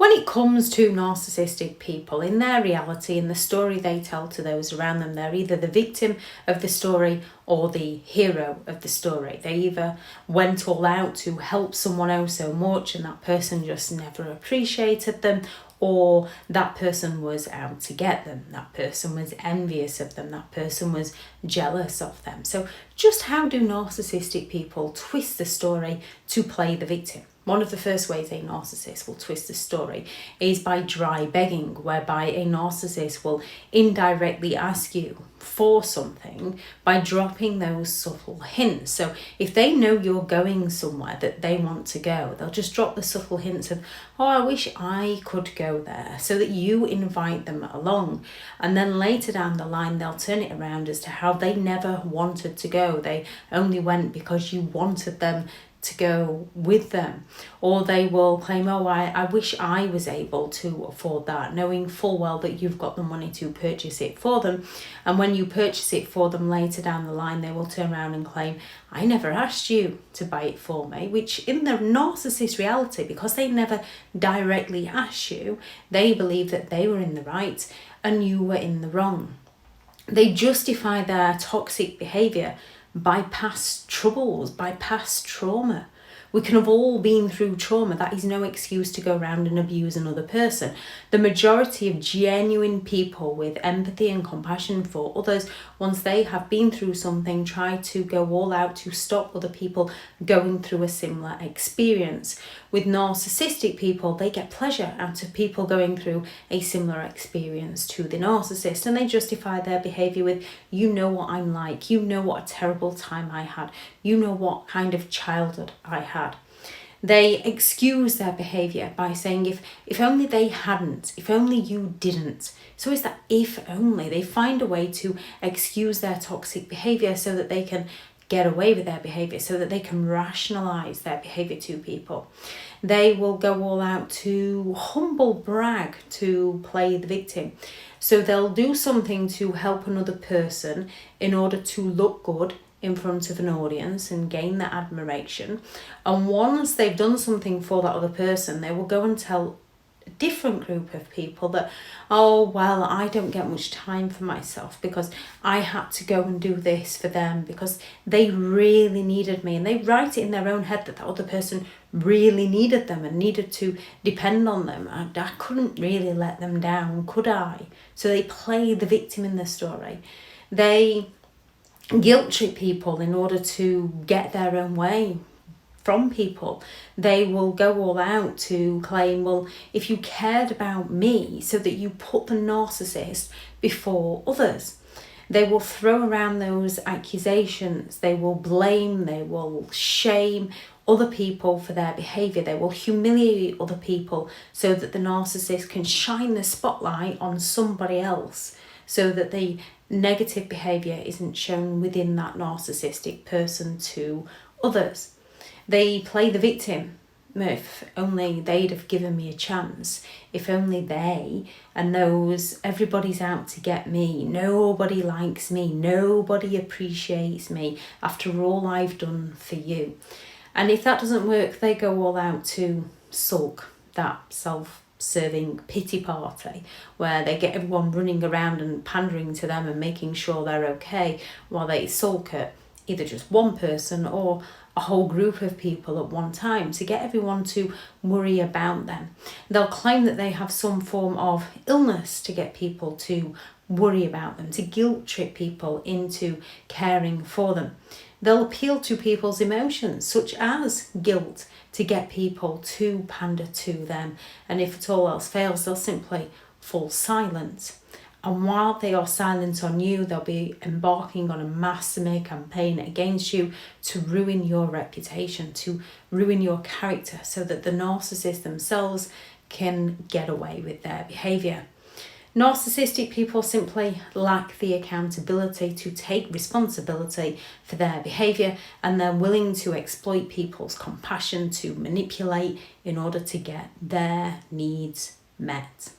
When it comes to narcissistic people, in their reality, in the story they tell to those around them, they're either the victim of the story or the hero of the story. They either went all out to help someone else so much and that person just never appreciated them, or that person was out to get them, that person was envious of them, that person was jealous of them. So just how do narcissistic people twist the story to play the victim? One of the first ways a narcissist will twist the story is by dry begging, whereby a narcissist will indirectly ask you for something by dropping those subtle hints. So if they know you're going somewhere that they want to go, they'll just drop the subtle hints of, oh, I wish I could go there, so that you invite them along. And then later down the line, they'll turn it around as to how they never wanted to go. They only went because you wanted them to go with them. Or they will claim, oh, I wish I was able to afford that, knowing full well that you've got the money to purchase it for them. And when you purchase it for them later down the line, they will turn around and claim, I never asked you to buy it for me, which in the narcissist reality, because they never directly asked you, they believe that they were in the right and you were in the wrong. They justify their toxic behaviour by past troubles, by past trauma. We can have all been through trauma. That is no excuse to go around and abuse another person. The majority of genuine people with empathy and compassion for others, once they have been through something, try to go all out to stop other people going through a similar experience. With narcissistic people, they get pleasure out of people going through a similar experience to the narcissist, and they justify their behaviour with, you know what I'm like, you know what a terrible time I had, you know what kind of childhood I had. They excuse their behaviour by saying if only they hadn't, if only you didn't. So it's that if only. They find a way to excuse their toxic behaviour so that they can get away with their behaviour, so that they can rationalise their behaviour to people. They will go all out to humble brag, to play the victim. So they'll do something to help another person in order to look good in front of an audience and gain that admiration. And once they've done something for that other person, they will go and tell a different group of people that, oh, well, I don't get much time for myself because I had to go and do this for them because they really needed me. And they write it in their own head that the other person really needed them and needed to depend on them. And I couldn't really let them down, could I? So they play the victim in the story. They guilt trip people in order to get their own way from people. They will go all out to claim, well, if you cared about me, so that you put the narcissist before others. They will throw around those accusations. They will blame, they will shame other people for their behaviour. They will humiliate other people so that the narcissist can shine the spotlight on somebody else, so that the negative behaviour isn't shown within that narcissistic person to others. They play the victim. If only they'd have given me a chance. If only they and those, everybody's out to get me. Nobody likes me. Nobody appreciates me after all I've done for you. And if that doesn't work, they go all out to sulk, that self-serving pity party, where they get everyone running around and pandering to them and making sure they're okay, while they sulk at either just one person or a whole group of people at one time to get everyone to worry about them. They'll claim that they have some form of illness to get people to worry about them, to guilt trip people into caring for them. They'll appeal to people's emotions, such as guilt, to get people to pander to them. And if at all else fails, they'll simply fall silent. And while they are silent on you, they'll be embarking on a mass smear campaign against you to ruin your reputation, to ruin your character, so that the narcissists themselves can get away with their behaviour. Narcissistic people simply lack the accountability to take responsibility for their behaviour, and they're willing to exploit people's compassion to manipulate in order to get their needs met.